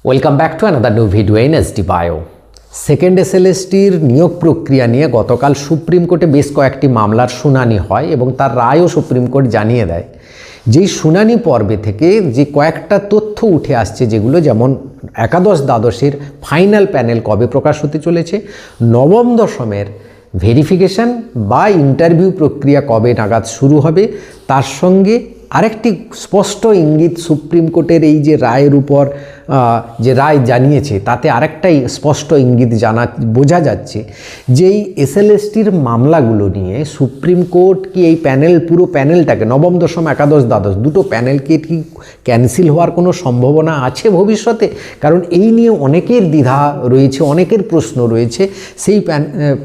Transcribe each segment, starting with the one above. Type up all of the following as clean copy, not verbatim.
Welcome back to another new video in SD bio. Second এসএলএসটির নিয়োগ প্রক্রিয়া নিয়ে গতকাল সুপ্রিম কোর্টে বেশ কয়েকটি মামলার শুনানি হয় এবং তার রায়ও সুপ্রিম কোর্ট জানিয়ে দেয়। যেই শুনানি পর্বে থেকে যে কয়েকটা তথ্য উঠে আসছে, যেগুলো যেমন একাদশ দ্বাদশের ফাইনাল প্যানেল কবে প্রকাশ হতে চলেছে, নবম দশমের ভেরিফিকেশান বা ইন্টারভিউ প্রক্রিয়া কবে নাগাদ শুরু হবে, তার সঙ্গে আরেকটি স্পষ্ট ইঙ্গিত সুপ্রিম কোর্টের এই যে রায়ের উপর যে রায় জানিয়েছে, তাতে আরেকটাই স্পষ্ট ইঙ্গিত বোঝা যাচ্ছে যে এই এসএলএসটির মামলাগুলো নিয়ে সুপ্রিম কোর্ট কি এই পুরো প্যানেলটাকে নবম দশম একাদশ দ্বাদশ দুটো প্যানেলকে কি ক্যান্সেল হওয়ার কোনো সম্ভাবনা আছে ভবিষ্যতে? কারণ এই নিয়ে অনেকের দ্বিধা রয়েছে, অনেকের প্রশ্ন রয়েছে। সেই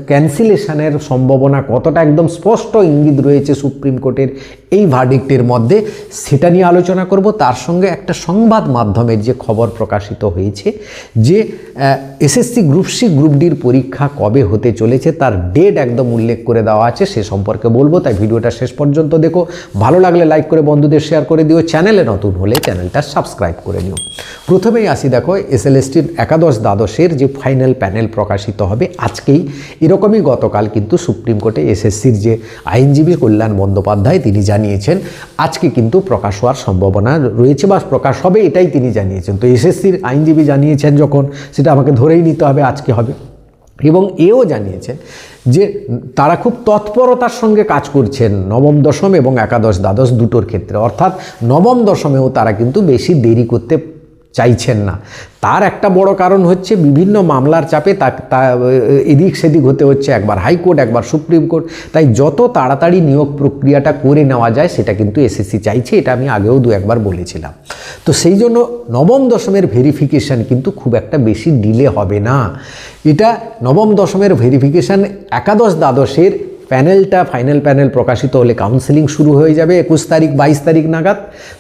ক্যান্সেলেশনের সম্ভাবনা কতটা একদম স্পষ্ট ইঙ্গিত রয়েছে সুপ্রিম কোর্টের এই ভার্ডিক্টের মধ্যে, সেটা নিয়ে আলোচনা করব। তার সঙ্গে একটা সংবাদ মাধ্যমের যে খবর প্রকাশিত হয়েছে যে এসএসসি গ্রুপ সি গ্রুপ ডির পরীক্ষা কবে হতে চলেছে, তার ডেট একদম উল্লেখ করে দেওয়া আছে, সে সম্পর্কে বলবো। তাই ভিডিওটা শেষ পর্যন্ত দেখো, ভালো লাগলে লাইক করে বন্ধুদের শেয়ার করে দিও, চ্যানেলে নতুন হলে চ্যানেলটা সাবস্ক্রাইব করে নিও। প্রথমেই আসি, দেখো এসএলএসটির একাদশ দ্বাদশের যে ফাইনাল প্যানেল প্রকাশিত হবে আজকেই। এরকমই গতকাল কিন্তু সুপ্রিম কোর্টে এসএসসির যে আইনজীবী কল্যাণ বন্দ্যোপাধ্যায় তিনি জানিয়েছেন আজকে কিন্তু প্রকাশ হওয়ার সম্ভাবনা রয়েছে বা প্রকাশ হবে, এটাই তিনি জানিয়েছেন। তো এসএসসির আইনজীবী জানিয়েছেন যখন, সেটা আমাকে ধরেই নিতে হবে আজকে হবে। এবং এও জানিয়েছেন যে তারা খুব তৎপরতার সঙ্গে কাজ করছেন নবম দশম এবং একাদশ দ্বাদশ দুটোর ক্ষেত্রে, অর্থাৎ নবম দশমেও তারা কিন্তু বেশি দেরি করতে চাইছেন না। তার একটা বড় কারণ হচ্ছে বিভিন্ন মামলার চাপে তা এদিক সেদিক হতে হচ্ছে, একবার হাইকোর্ট একবার সুপ্রিম কোর্ট। তাই যত তাড়াতাড়ি নিয়োগ প্রক্রিয়াটা করে নেওয়া যায় সেটা কিন্তু এসএসসি চাইছে, এটা আমি আগেও দু একবার বলেছিলাম। তো সেই জন্য নবম দশমের ভেরিফিকেশান কিন্তু খুব একটা বেশি ডিলে হবে না। এটা নবম দশমের ভেরিফিকেশান একাদশ দ্বাদশের প্যানেলটা ফাইনাল প্যানেল প্রকাশিত হলে কাউন্সেলিং শুরু হয়ে যাবে 21 তারিখ 22 তারিখ নাগাদ,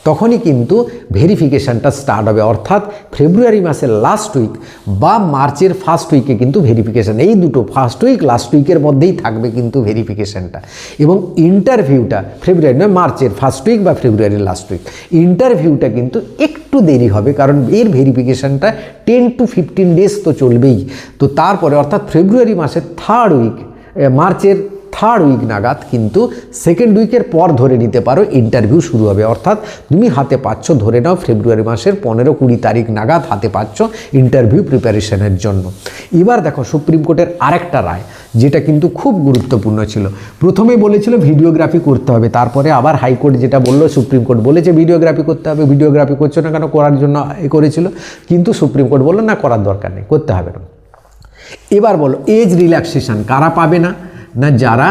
তখনই কিন্তু ভেরিফিকেশানটা স্টার্ট হবে। অর্থাৎ ফেব্রুয়ারি মাসের লাস্ট উইক বা মার্চের ফার্স্ট উইকে কিন্তু ভেরিফিকেশান, এই দুটো ফার্স্ট উইক লাস্ট উইকের মধ্যেই থাকবে কিন্তু ভেরিফিকেশানটা। এবং ইন্টারভিউটা ফেব্রুয়ারি নয়, মার্চের ফার্স্ট উইক বা ফেব্রুয়ারির লাস্ট উইক। ইন্টারভিউটা কিন্তু একটু দেরি হবে, কারণ এর ভেরিফিকেশানটা 10 to 15 ডেজ তো চলবেই। তো তারপরে অর্থাৎ ফেব্রুয়ারি মাসের থার্ড উইক, মার্চের থার্ড উইক নাগাদ কিন্তু সেকেন্ড উইকের পর ধরে নিতে পারো ইন্টারভিউ শুরু হবে। অর্থাৎ তুমি হাতে পাচ্ছ, ধরে নাও ফেব্রুয়ারি মাসের 15-20 তারিখ নাগাদ হাতে পাচ্ছ ইন্টারভিউ প্রিপারেশনের জন্য। এবার দেখো সুপ্রিম কোর্টের আরেকটা রায়, যেটা কিন্তু খুব গুরুত্বপূর্ণ ছিল। প্রথমে বলেছিল ভিডিওগ্রাফি করতে হবে, তারপরে আবার হাইকোর্ট যেটা বললো, সুপ্রিম কোর্ট বলেছে ভিডিওগ্রাফি করতে হবে। ভিডিওগ্রাফি করছো না কেন, করার জন্য করেছিল, কিন্তু সুপ্রিম কোর্ট বললো না, করার দরকার নেই, করতে হবে না। এবার বলো এজ রিল্যাক্সেশন কারা পাবে না? না যারা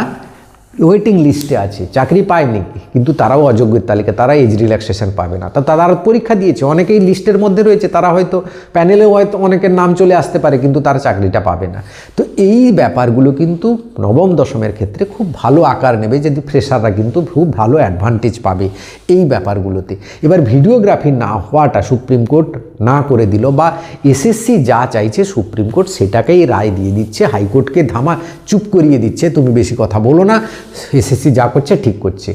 ওয়েটিং লিস্টে আছে, চাকরি পায়নি কিন্তু তারাও অযোগ্যের তালিকা, তারা এজ রিল্যাক্সেশন পাবে না। তারা পরীক্ষা দিয়েছে, অনেকেই লিস্টের মধ্যে রয়েছে, তারা হয়তো প্যানেলেও হয়তো অনেকের নাম চলে আসতে পারে, কিন্তু তারা চাকরিটা পাবে না। তো এই ব্যাপারগুলো কিন্তু নবম দশমের ক্ষেত্রে খুব ভালো আকার নেবে, যদি ফ্রেশাররা কিন্তু খুব ভালো অ্যাডভান্টেজ পাবে এই ব্যাপারগুলোতে। এবার ভিডিওগ্রাফি না হওয়াটা সুপ্রিম কোর্ট না করে দিল, বা এসএসসি যা চাইছে সুপ্রিম কোর্ট সেটাকেই রায় দিয়ে দিচ্ছে, হাইকোর্টকে চুপ করিয়ে দিচ্ছে, তুমি বেশি কথা বলো না, এসএসসি যা করছে ঠিক করছে।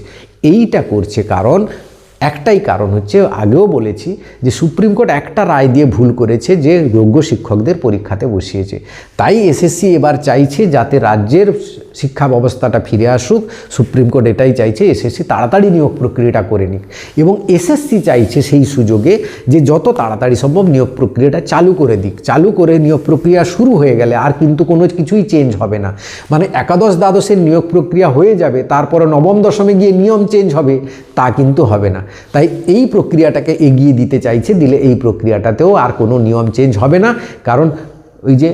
এইটা করছে কারণ একটাই কারণ হচ্ছে, আগেও বলেছি যে সুপ্রিম কোর্ট একটা রায় দিয়ে ভুল করেছে, যে যোগ্য শিক্ষকদের পরীক্ষাতে বসিয়েছে। তাই এসএসসি এবার চাইছে যাতে রাজ্যের শিক্ষা ব্যবস্থাটা ফিরে আসুক, সুপ্রিম কোর্ট এটাই চাইছে, এসএসসি তাড়াতাড়ি নিয়োগ প্রক্রিয়াটা করে নিক। এবং এসএসসি চাইছে সেই সুযোগে যে যত তাড়াতাড়ি সম্ভব নিয়োগ প্রক্রিয়াটা চালু করে দিক। চালু করে নিয়োগ প্রক্রিয়া শুরু হয়ে গেলে আর কিন্তু কোনো কিছুই চেঞ্জ হবে না। মানে একাদশ দ্বাদশের নিয়োগ প্রক্রিয়া হয়ে যাবে, তারপরে নবম দশমে গিয়ে নিয়ম চেঞ্জ হবে, তা কিন্তু হবে না। তাই এই প্রক্রিয়াটাকে এগিয়ে দিতে চাইছে, দিলে এই প্রক্রিয়াটাতেও আর কোনো নিয়ম চেঞ্জ হবে না। কারণ ওই যে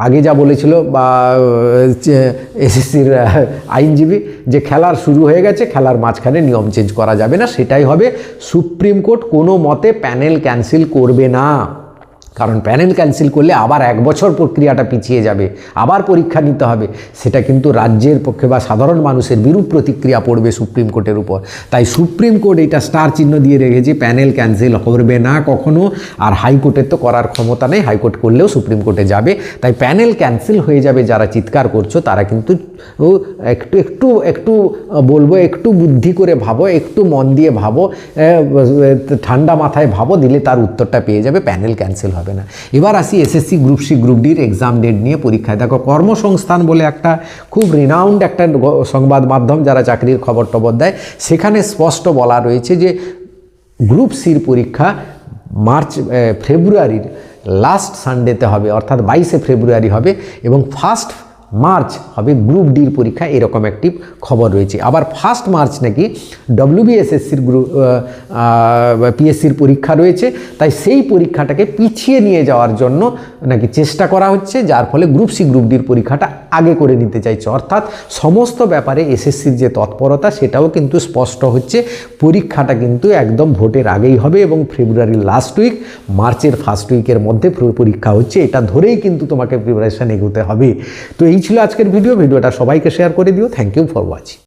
আগে যা বলেছিল বা এসএসসির আইনজীবী, যে খেলার শুরু হয়ে গেছে, খেলার মাঝখানে নিয়ম চেঞ্জ করা যাবে না, সেটাই হবে। সুপ্রিম কোর্ট কোনো মতে প্যানেল ক্যান্সেল করবে না, কারণ প্যানেল ক্যান্সেল করলে আবার 1 বছর প্রক্রিয়াটা পিছিয়ে যাবে, আবার পরীক্ষা নিতে হবে। সেটা কিন্তু রাজ্যের পক্ষে বা সাধারণ মানুষের বিরূপ প্রতিক্রিয়া পড়বে সুপ্রিম কোর্টের উপর। তাই সুপ্রিম কোর্ট এটা স্টার চিহ্ন দিয়ে রেখেছে, প্যানেল ক্যান্সেল করবে না কখনো। আর হাইকোর্টের তো করার ক্ষমতা নেই, হাইকোর্ট করলেও সুপ্রিম কোর্টে যাবে। তাই প্যানেল ক্যান্সেল হয়ে যাবে, যারা চিৎকার করছো তারা কিন্তু একটু বলবো, একটু বুদ্ধি করে ভাবো, একটু মন দিয়ে ভাবো, ঠান্ডা মাথায় ভাবো, দিলে তার উত্তরটা পেয়ে যাবে, প্যানেল ক্যান্সেল হবে হবে না। এবার আসি এসএসসি গ্রুপ সি গ্রুপ ডির এক্সাম ডেট নিয়ে। পরীক্ষায় দেখো কর্মসংস্থান বলে একটা খুব রিনাউন্ড একটা সংবাদ মাধ্যম যারা চাকরির খবর টবর দেয়, সেখানে স্পষ্ট বলা রয়েছে যে গ্রুপ সির পরীক্ষা ফেব্রুয়ারির লাস্ট সানডেতে হবে, অর্থাৎ 22শে ফেব্রুয়ারি হবে, এবং 1 মার্চ হবে গ্রুপ ডির পরীক্ষা, এরকম একটি খবর রয়েছে। আবার 1 মার্চ নাকি ডব্লিউবিএসএসসির পিএসসির পরীক্ষা রয়েছে, তাই সেই পরীক্ষাটাকে পিছিয়ে নিয়ে যাওয়ার জন্য নাকি চেষ্টা করা হচ্ছে, যার ফলে গ্রুপ সি গ্রুপ ডির পরীক্ষাটা আগে করে নিতে চাইছে। অর্থাৎ সমস্ত ব্যাপারে এসএসসির যে তৎপরতা সেটাও কিন্তু স্পষ্ট হচ্ছে। পরীক্ষাটা কিন্তু একদম ভোটের আগেই হবে এবং ফেব্রুয়ারির লাস্ট উইক, মার্চের ফার্স্ট উইকের মধ্যে পরীক্ষা হচ্ছে, এটা ধরেই কিন্তু তোমাকে প্রিপারেশন এগোতে হবে। তো এই ছিল আজকের ভিডিওটা সবাইকে শেয়ার করে দিও। Thank you for watching.